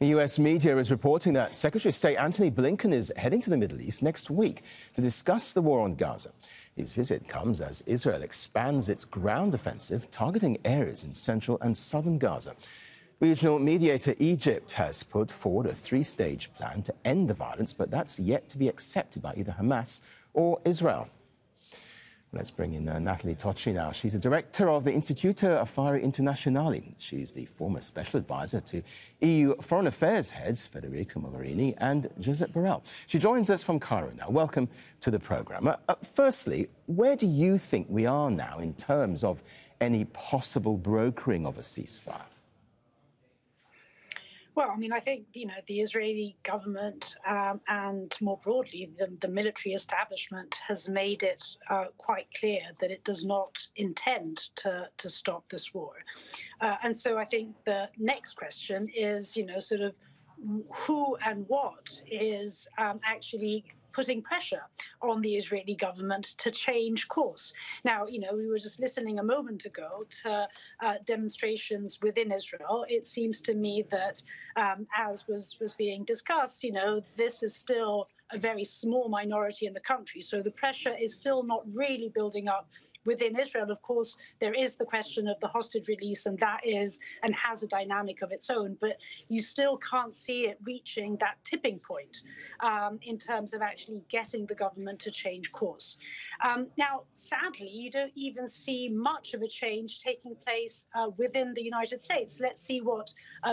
U.S. media is reporting that Secretary of State Antony Blinken is heading to the Middle East next week to discuss the war on Gaza. His visit comes as Israel expands its ground offensive, targeting areas in central and southern Gaza. Regional mediator Egypt has put forward a three-stage plan to end the violence, but that's yet to be accepted by either Hamas or Israel. Let's bring in Natalie Tocci now. She's a director of the Instituto Affari Internazionali. She's the former special advisor to EU foreign affairs heads Federica Mogherini and Josep Borrell. She joins us from Cairo now. Welcome to the programme. Firstly, where do you think we are now in terms of any possible brokering of a ceasefire? Well, I mean, I think, the Israeli government and more broadly, the military establishment has made it quite clear that it does not intend to stop this war. And so I think the next question is, sort of who and what is actually putting pressure on the Israeli government to change course. Now, we were just listening a moment ago to demonstrations within Israel. It seems to me that, as was being discussed, this is still a very small minority in the country. So the pressure is still not really building up within Israel. Of course, there is the question of the hostage release, and that is and has a dynamic of its own. But you still can't see it reaching that tipping point in terms of actually getting the government to change course. Now, sadly, you don't even see much of a change taking place within the United States. Let's see what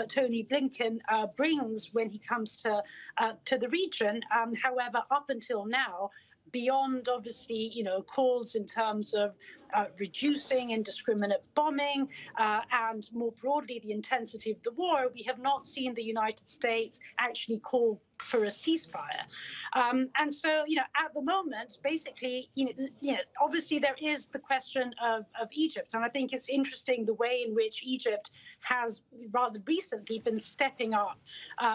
Tony Blinken brings when he comes to the region. However, up until now, beyond obviously, calls in terms of reducing indiscriminate bombing and more broadly the intensity of the war, we have not seen the United States actually call for a ceasefire. And so, at the moment, basically, obviously there is the question of Egypt. And I think it's interesting the way in which Egypt has rather recently been stepping up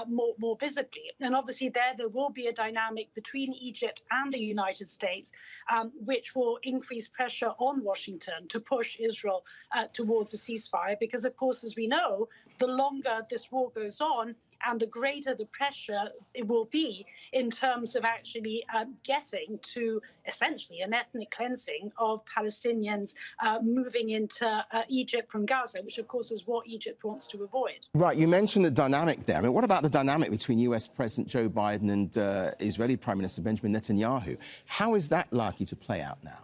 more visibly. And obviously there will be a dynamic between Egypt and the United States, which will increase pressure on Washington to push Israel towards a ceasefire. Because, of course, as we know, the longer this war goes on, and the greater the pressure it will be in terms of actually getting to essentially an ethnic cleansing of Palestinians moving into Egypt from Gaza, which, of course, is what Egypt wants to avoid. Right. You mentioned the dynamic there. I mean, what about the dynamic between US President Joe Biden and Israeli Prime Minister Benjamin Netanyahu? How is that likely to play out now?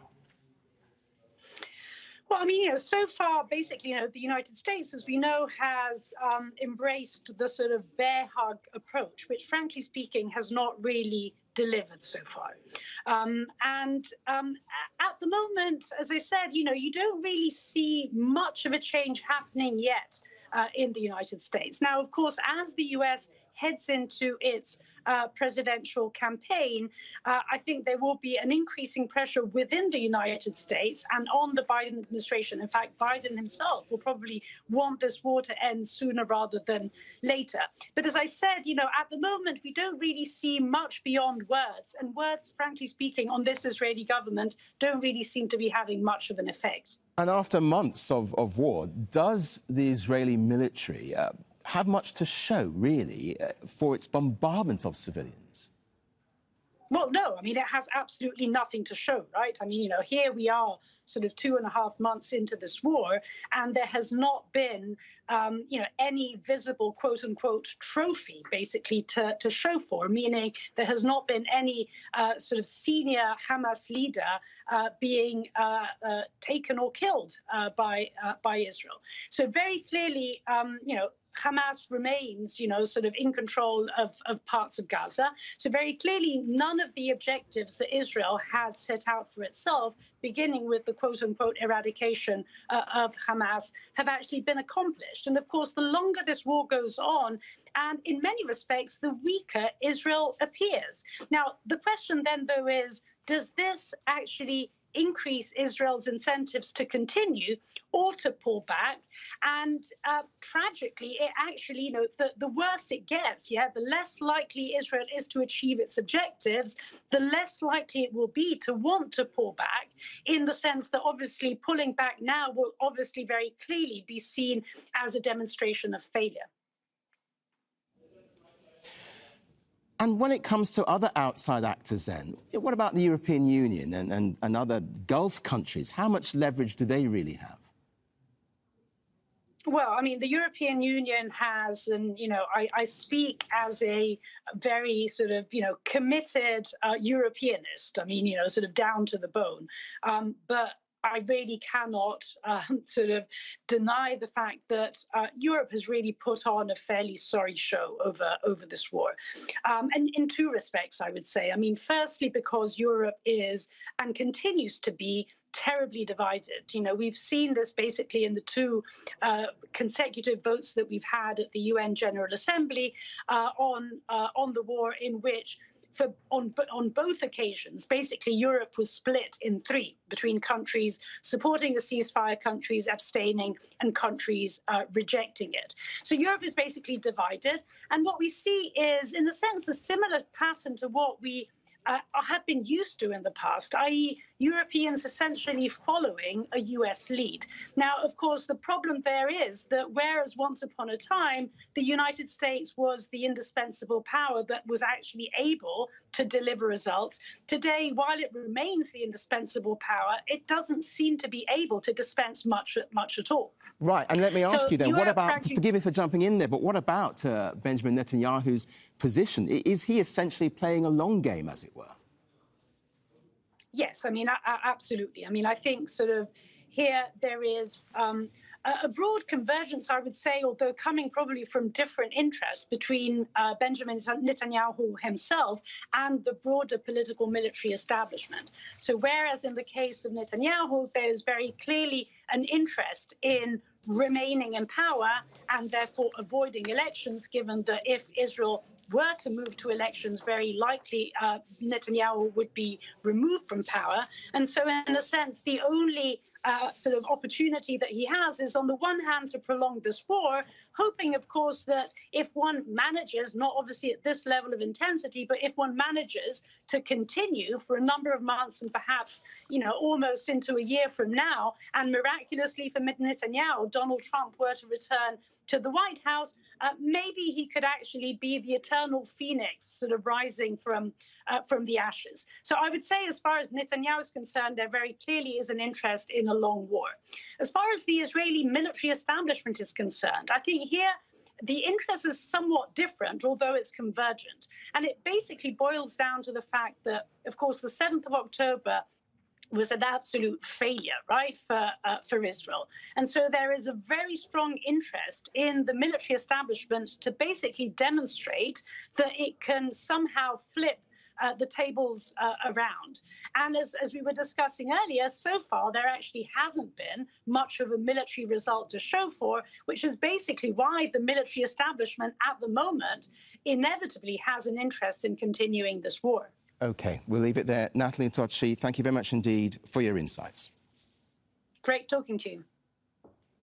Well, I mean, so far, basically, the United States, as we know, has embraced the sort of bear hug approach, which, frankly speaking, has not really delivered so far. At the moment, as I said, you don't really see much of a change happening yet in the United States. Now, of course, as the US heads into its presidential campaign, I think there will be an increasing pressure within the United States and on the Biden administration. In fact, Biden himself will probably want this war to end sooner rather than later. But as I said, at the moment, we don't really see much beyond words. And words, frankly speaking, on this Israeli government don't really seem to be having much of an effect. And after months of war, does the Israeli military have much to show, really, for its bombardment of civilians? Well, no, I mean, it has absolutely nothing to show, right? I mean, here we are sort of 2.5 months into this war, and there has not been, any visible, quote unquote, trophy, basically, to show for, meaning there has not been any sort of senior Hamas leader being taken or killed by Israel. So very clearly, Hamas remains, sort of in control of parts of Gaza. So very clearly, none of the objectives that Israel had set out for itself, beginning with the quote-unquote eradication of Hamas, have actually been accomplished. And of course, the longer this war goes on, and in many respects, the weaker Israel appears. Now, the question then, though, is, does this actually increase Israel's incentives to continue or to pull back? And tragically, it actually, the worse it gets, the less likely Israel is to achieve its objectives, the less likely it will be to want to pull back, in the sense that obviously pulling back now will obviously very clearly be seen as a demonstration of failure. And when it comes to other outside actors then, what about the European Union and other Gulf countries? How much leverage do they really have? Well, I mean, the European Union has, and, I speak as a very sort of, committed Europeanist. I mean, sort of down to the bone. But I really cannot sort of deny the fact that Europe has really put on a fairly sorry show over this war. And in two respects, I would say. I mean, firstly, because Europe is and continues to be terribly divided. We've seen this basically in the two consecutive votes that we've had at the UN General Assembly on the war, in which on both occasions, basically Europe was split in three between countries supporting a ceasefire, countries abstaining, and countries rejecting it. So Europe is basically divided. And what we see is, in a sense, a similar pattern to what we have been used to in the past, i.e. Europeans essentially following a US lead. Now, of course, the problem there is that whereas once upon a time, the United States was the indispensable power that was actually able to deliver results, today, while it remains the indispensable power, it doesn't seem to be able to dispense much at all. Right, and let me ask you then, what about, forgive me for jumping in there, but what about Benjamin Netanyahu's position? Is he essentially playing a long game, as it were? Yes, I mean, absolutely. I mean, I think sort of here there is a broad convergence, I would say, although coming probably from different interests between Benjamin Netanyahu himself and the broader political military establishment. So whereas in the case of Netanyahu, there's very clearly an interest in remaining in power and therefore avoiding elections, given that if Israel were to move to elections, very likely Netanyahu would be removed from power. And so in a sense, the only sort of opportunity that he has is, on the one hand, to prolong this war, hoping, of course, that if one manages, not obviously at this level of intensity, but if one manages to continue for a number of months and perhaps, almost into a year from now, and miraculously for Netanyahu, Donald Trump were to return to the White House, maybe he could actually be the eternal phoenix sort of rising from the ashes. So I would say, as far as Netanyahu is concerned, there very clearly is an interest in a long war. As far as the Israeli military establishment is concerned, I think here the interest is somewhat different, although it's convergent. And it basically boils down to the fact that, of course, the 7th of October was an absolute failure, right, for Israel. And so there is a very strong interest in the military establishment to basically demonstrate that it can somehow flip the tables around. And as we were discussing earlier, so far there actually hasn't been much of a military result to show for, which is basically why the military establishment at the moment inevitably has an interest in continuing this war. OK, we'll leave it there. Natalie Tocci, thank you very much indeed for your insights. Great talking to you.